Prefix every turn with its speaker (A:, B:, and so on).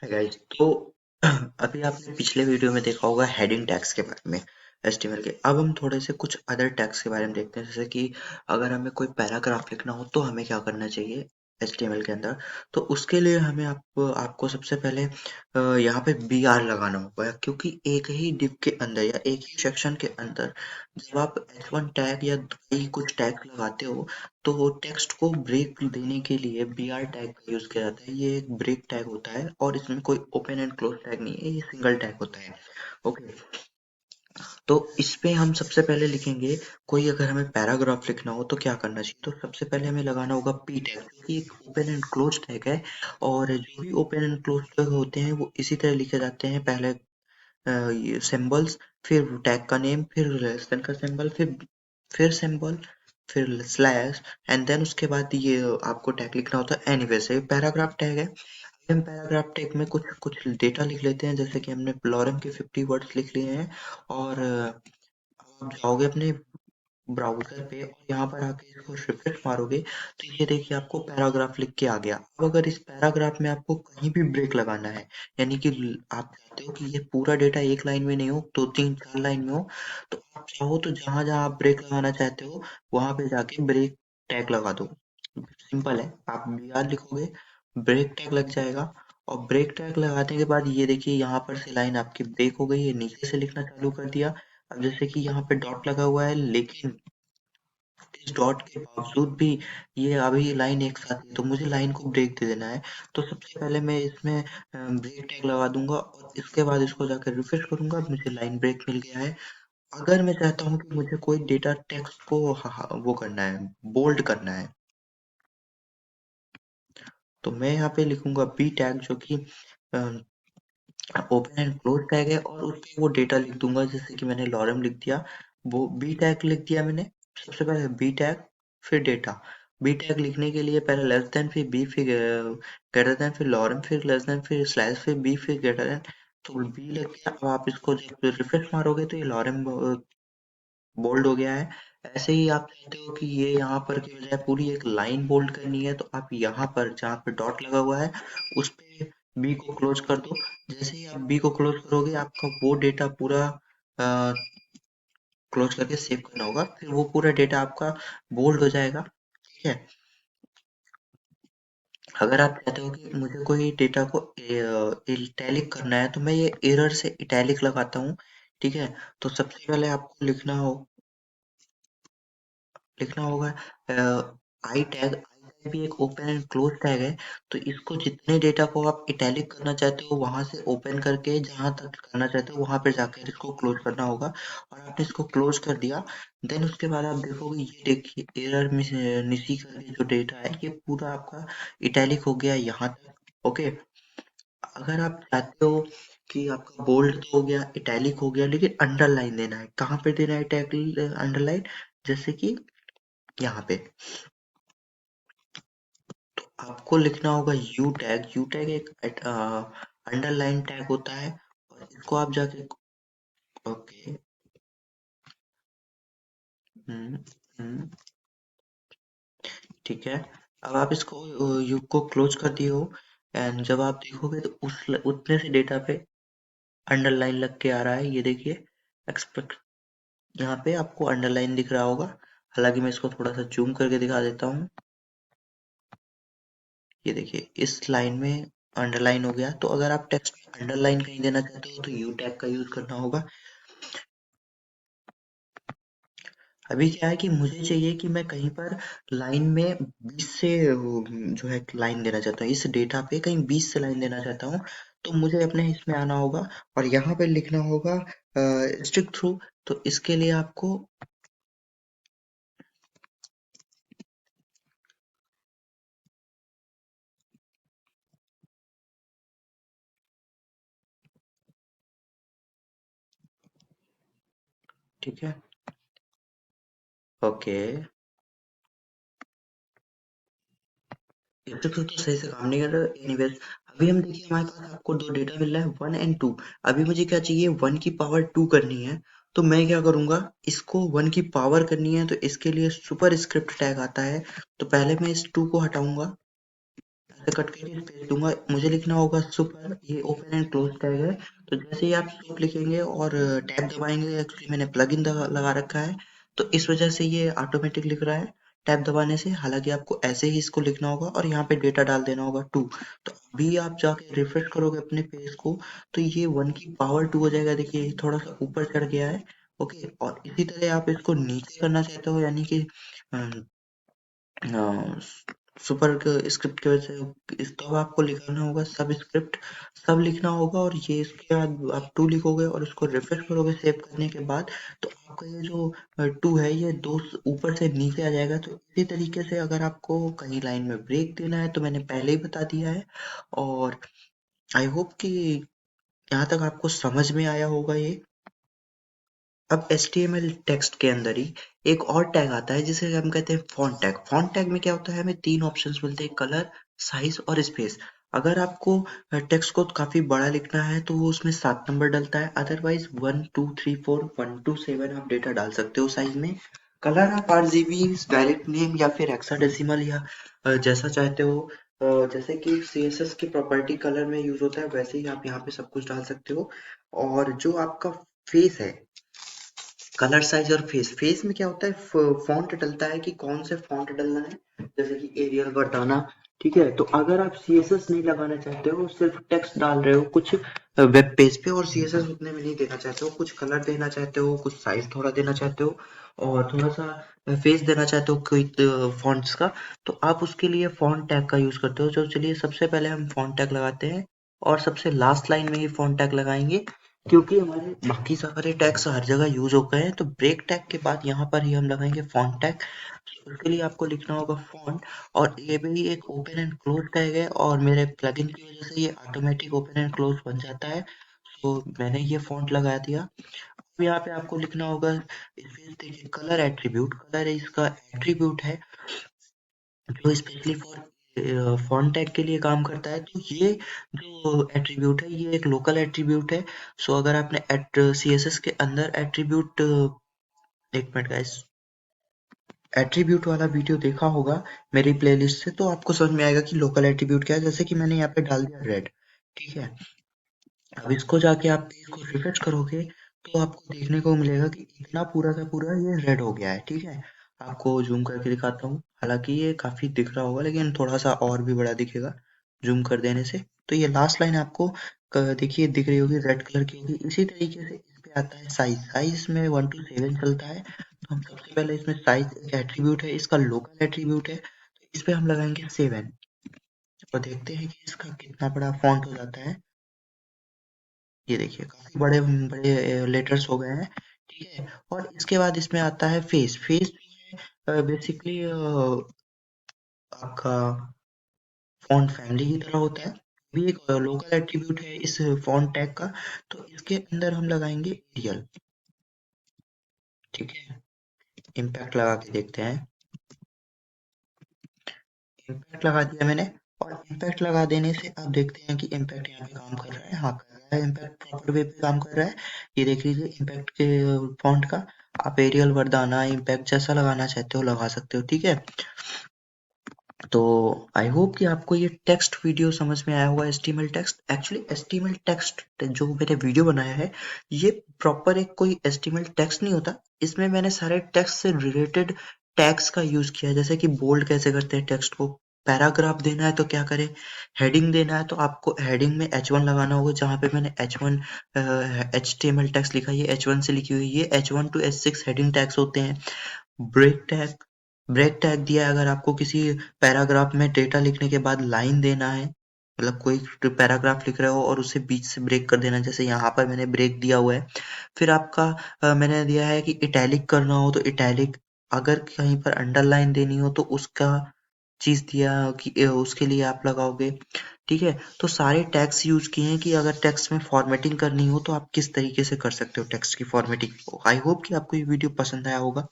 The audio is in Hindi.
A: Hi guys. तो अभी आपने पिछले वीडियो में देखा होगा हेडिंग टैग्स के बारे में एचटीएमएल के। अब हम थोड़े से कुछ अदर टैग्स के बारे में देखते हैं, जैसे कि अगर हमें कोई पैराग्राफ लिखना हो तो हमें क्या करना चाहिए एचटीएमएल के अंदर। तो उसके लिए हमें आपको सबसे पहले यहाँ पे बी आर लगाना होगा, क्योंकि एक ही डिव के अंदर या एक ही सेक्शन के अंदर जब आप H1 टैग या कई कुछ टैग लगाते हो तो टेक्स्ट को ब्रेक देने के लिए बी आर टैग का यूज किया जाता है। ये एक ब्रेक टैग होता है और इसमें कोई ओपन एंड क्लोज टैग नहीं है, ये सिंगल टैग होता है। ओके। तो इस पे हम सबसे पहले लिखेंगे, कोई अगर हमें पैराग्राफ लिखना हो तो क्या करना चाहिए। तो सबसे पहले हमें लगाना होगा पी टैग, क्योंकि एक ओपन एंड क्लोज टैग है और जो भी ओपन एंड क्लोज टैग होते हैं वो इसी तरह लिखे जाते हैं। पहले ये सिंबल्स, फिर टैग का नेम, फिर लेस देन का सिंबल, फिर सिंबल, फिर स्लैश, एंड देन उसके बाद ये आपको टैग लिखना होता है। एनीवे से पैराग्राफ टैग है। हम पैराग्राफ टैग में कुछ कुछ डेटा लिख लेते हैं, जैसे कि हमने लॉरेम के 50 वर्ड्स लिख लिए हैं। और आप जाओगे अपने ब्राउज़र पे और यहाँ पर आके इसको रिफ्रेश मारोगे तो ये देखिए आपको पैराग्राफ लिख के आ गया। अब अगर इस पैराग्राफ में आपको कहीं भी ब्रेक लगाना है, यानी कि आप चाहते हो कि ये पूरा डेटा एक लाइन में नहीं हो, दो तीन चार लाइन में हो, तो आप चाहो तो जहाँ जहाँ आप ब्रेक लगाना चाहते हो वहां पे जाके ब्रेक टैग लगा दो। सिंपल है, आप बी आर लिखोगे, ब्रेक टैग लग जाएगा। और ब्रेक टैग लगाने के बाद ये देखिए यहाँ पर से लाइन आपकी ब्रेक हो गई है, नीचे से लिखना चालू कर दिया। अब जैसे कि यहाँ पे डॉट लगा हुआ है, लेकिन इस डॉट के बावजूद भी ये अभी लाइन एक साथ है, तो मुझे लाइन को ब्रेक दे देना है। तो सबसे पहले मैं इसमें ब्रेक टैग लगा दूंगा और इसके बाद इसको जाकर रिफ्रेश करूंगा, मुझे लाइन ब्रेक मिल गया है। अगर मैं चाहता हूँ कि मुझे कोई डेटा टेक्स्ट को वो करना है, बोल्ड करना है, तो मैं यहाँ पे लिखूंगा बी टैग, जो कि ओपन एंड क्लोज टैग है, और उस पे वो डेटा लिख दूंगा, जैसे कि मैंने लॉरम लिख दिया, वो बी टैग लिख दिया मैंने। सबसे पहले बी टैग, फिर डेटा। बी टैग लिखने के लिए पहले लेस देन, फिर बी, फिर ग्रेटर देन, फिर लॉरम, फिर लेस देन, फिर स्लैश, फिर बी, फिर ग्रेटर देन। तो बी लग गया। अब आप इसको जब रिफ्रेश मारोगे तो ये लॉरम बोल्ड हो गया है। ऐसे ही आप चाहते हो कि ये यहाँ पर की बजाय पूरी एक लाइन बोल्ड करनी है, तो आप यहाँ पर जहाँ पे डॉट लगा हुआ है उस पे बी को क्लोज कर दो। जैसे ही आप बी को क्लोज करोगे आपका वो डेटा पूरा क्लोज करके सेव करना होगा, फिर वो पूरा डेटा आपका बोल्ड हो जाएगा। ठीक है। अगर आप चाहते हो कि मुझे कोई डेटा को इटैलिक करना है तो मैं ये एरर से इटैलिक लगाता हूँ। ठीक है। तो सबसे पहले आपको लिखना होगा आई टैग। आई टैग भी एक ओपन एंड क्लोज टैग है। तो इसको जितने डेटा को आप इटैलिक करना चाहते हो वहां से ओपन करके जहां तक करना चाहते हो वहां पे जाकर इसको क्लोज करना होगा। और आपने इसको क्लोज कर दिया, देन उसके बाद आप देखोगे, ये देखिए एरर निसी करके जो डेटा है ये पूरा आपका इटैलिक हो गया यहाँ तक। ओके। अगर आप चाहते हो कि आपका बोल्ड तो हो गया, इटैलिक हो गया, लेकिन अंडरलाइन देना है, कहाँ पे देना है अंडरलाइन, जैसे कि यहाँ पे। तो आपको लिखना होगा यू टैग। यू टैग एक अंडरलाइन टैग होता है और इसको आप जाके ओके। हम्म। हम्म। ठीक है। अब आप इसको यू को क्लोज कर दिए हो, एंड जब आप देखोगे तो उस उतने से डेटा पे अंडरलाइन लग के आ रहा है, ये देखिए। एक्सपेक्ट, यहाँ पे आपको अंडरलाइन दिख रहा होगा। हालांकि मैं इसको थोड़ा सा जूम करके दिखा देता हूँ। ये देखिए इस लाइन में अंडरलाइन हो गया। तो अगर आप टेक्स्ट में अंडरलाइन कहीं देना चाहते हो तो यू टैग का यूज करना होगा। अभी क्या है कि मुझे चाहिए कि मैं कहीं पर लाइन में 20 से जो है लाइन देना चाहता हूँ, इस डेटा पे कहीं 20 से लाइन देना चाहता हूँ। तो मुझे अपने इसमें आना होगा और यहाँ पे लिखना होगा स्टिक थ्रू। तो इसके लिए आपको ठीक है। ओके। स्टिक थ्रू तो सही से काम नहीं कर रहा। एनीवेज, अभी हम देखिए हमारे पास आपको दो डेटा मिल रहा है, 1 और 2। अभी मुझे क्या चाहिए, 1 की पावर 2 करनी है। तो मैं क्या करूंगा, इसको 1 की पावर करनी है तो इसके लिए सुपर स्क्रिप्ट टैग आता है। तो पहले मैं इस 2 को हटाऊंगा, से कट करके स्पेस दूंगा, मुझे लिखना होगा सुपर, ये ओपन एंड क्लोज टैग है। तो जैसे ही आप सुप लिखेंगे और टैब दबाएंगे, एक्चुअली मैंने प्लगइन लगा रखा है तो इस वजह से ये ऑटोमेटिक लिख रहा है टैब दबाने से। हालांकि आपको ऐसे ही इसको लिखना होगा और यहाँ पे डेटा डाल देना होगा 2। तो अभी आप जाके रिफ्रेश करोगे अपने पेज को तो ये 1 की पावर 2 हो जाएगा। देखिए ये थोड़ा सा ऊपर चढ़ गया है। ओके, और इसी तरह आप इसको नीचे करना चाहते हो, यानी कि सुपर स्क्रिप्ट की वजह से इस तो आपको लिखना होगा सब स्क्रिप्ट, सब लिखना होगा। और ये इसके बाद आप 2 लिखोगे और इसको रिफ्रेश करोगे सेव करने के बाद, तो आपका ये जो 2 है ये 2 ऊपर से नीचे आ जाएगा। तो इसी तरीके से अगर आपको कहीं लाइन में ब्रेक देना है तो मैंने पहले ही बता दिया है। और आई होप कि यहाँ तक आपको समझ में आया होगा ये। अब HTML टेक्स्ट के अंदर ही एक और टैग आता है जिसे हम कहते हैं फॉन्ट टैग। फॉन्ट टैग में क्या होता है, हमें 3 ऑप्शंस मिलते हैं, कलर, साइज और स्पेस। अगर आपको टेक्स्ट को काफी बड़ा लिखना है तो वो उसमें 7 नंबर डलता है, अदरवाइज 1 2 3 4 1 to 7 आप डेटा डाल सकते हो साइज में। कलर आप RGB, डायरेक्ट नेम या फिर हेक्साडेसिमल या जैसा चाहते हो। जैसे कि CSS की प्रॉपर्टी कलर में यूज होता है वैसे ही आप यहाँ पे सब कुछ डाल सकते हो। और जो आपका फेस है, कलर साइज और फेस, फेस में क्या होता है, फॉन्ट डलता है कि कौन से फॉन्ट डलना है, जैसे कि एरियल, वर्डाना। ठीक है, तो अगर आप CSS नहीं लगाना चाहते हो, सिर्फ टेक्स्ट डाल रहे हो कुछ वेब पेज पे और CSS उतने में नहीं देना चाहते हो, कुछ कलर देना चाहते हो, कुछ साइज थोड़ा देना चाहते हो और थोड़ा सा फेस देना चाहते हो कोई फॉन्ट्स का, तो आप उसके लिए फॉन्ट टैग का यूज करते हो। तो चलिए सबसे पहले हम फॉन्ट टैग लगाते हैं और सबसे लास्ट लाइन में ही फॉन्ट टैग लगाएंगे, क्योंकि हमारे बाकी सारे टैग्स हर जगह यूज हो गए हैं। तो ब्रेक टैग के बाद यहाँ पर ही हम लगाएंगे फॉन्ट टैग। उसके लिए आपको लिखना होगा फॉन्ट, और ये भी एक ओपन एंड क्लोज टैग है और मेरे प्लगइन की वजह से ये ऑटोमेटिक ओपन एंड क्लोज बन जाता है। तो मैंने ये फॉन्ट लगा दिया। अब यहाँ पे आपको लिखना होगा इसमें देखिए कलर एट्रीब्यूट, कलर इसका एट्रीब्यूट है जो स्पेशली फॉर फॉन्ट टैग के लिए काम करता है। तो ये जो एट्रीब्यूट है ये एक लोकल एट्रीब्यूट है। सो अगर आपने एट CSS के अंदर एट्रीब्यूट, एक मिनट गाइस, एट्रीब्यूट वाला वीडियो देखा होगा मेरी प्लेलिस्ट से, तो आपको समझ में आएगा कि लोकल एट्रीब्यूट क्या है। जैसे कि मैंने यहाँ पे डाल दिया रेड। ठीक है, अब इसको जाके आप पेज को रिफ्रेश करोगे तो आपको देखने को मिलेगा कि इतना पूरा का पूरा ये रेड हो गया है। ठीक है, आपको जूम करके दिखाता हूँ, हालांकि ये काफी दिख रहा होगा लेकिन थोड़ा सा और भी बड़ा दिखेगा जूम कर देने से। तो ये लास्ट लाइन आपको देखिए दिख रही होगी, रेड कलर की होगी। इसी तरीके से इस पे आता है साइज, साइज में 1 to 7 चलता है। तो हम सबसे पहले इसमें साइज एक एट्रीब्यूट है, इसका लोकल एट्रीब्यूट है, तो इस पे हम लगाएंगे 7 और देखते हैं कि इसका कितना बड़ा फॉन्ट हो जाता है। ये देखिए काफी बड़े बड़े लेटर्स हो गए हैं। ठीक है, और इसके बाद इसमें आता है फेस। फेस बेसिकली आपका फॉन्ट फैमिली की तरह होता है, भी एक लोकल एट्रीब्यूट है इस फॉन्ट टैग का। तो इसके अंदर हम लगाएंगे एरियल। ठीक है, इम्पैक्ट लगा के देखते हैं। इम्पैक्ट लगा दिया मैंने, और इम्पैक्ट लगा देने से आप देखते हैं कि इम्पैक्ट यहाँ पे काम कर रहा है। हाँ, कर रहा है, इम्पैक्ट प्रॉपर वे पे काम कर रहा है। ये देख लीजिए इम्पैक्ट के फॉन्ट का आप एरियल, वर्डाना, इम्पैक्ट जैसा लगाना चाहते हो लगा सकते हो। ठीक है, तो आई होप कि आपको ये टेक्स्ट वीडियो समझ में आया होगा। HTML text, actually HTML text जो मैंने वीडियो बनाया है ये प्रॉपर एक कोई HTML टेक्स्ट नहीं होता। इसमें मैंने सारे टेक्स्ट से रिलेटेड टैग्स का यूज किया है, जैसे कि बोल्ड कैसे करते हैं टेक्स्ट को, पैराग्राफ देना है तो क्या करें, हेडिंग देना है तो आपको हेडिंग में H1 लगाना होगा, जहाँ पे मैंने H1 HTML टेक्स्ट लिखा है ये H1 से लिखी हुई है। ये H1 to H6 heading tags होते हैं। ब्रेक टैग, ब्रेक टैग दिया है अगर आपको किसी पैराग्राफ में डेटा लिखने के बाद लाइन देना है, मतलब कोई पैराग्राफ लिख रहे हो और उसे बीच से ब्रेक कर देना, जैसे यहाँ पर मैंने ब्रेक दिया हुआ है। फिर आपका मैंने दिया है कि इटैलिक करना हो तो इटैलिक, अगर कहीं पर अंडरलाइन देनी हो तो उसका चीज दिया कि उसके लिए आप लगाओगे। ठीक है, तो सारे टैग्स यूज किए हैं कि अगर टेक्स्ट में फॉर्मेटिंग करनी हो तो आप किस तरीके से कर सकते हो टेक्स्ट की फॉर्मेटिंग। आई होप कि आपको ये वीडियो पसंद आया होगा।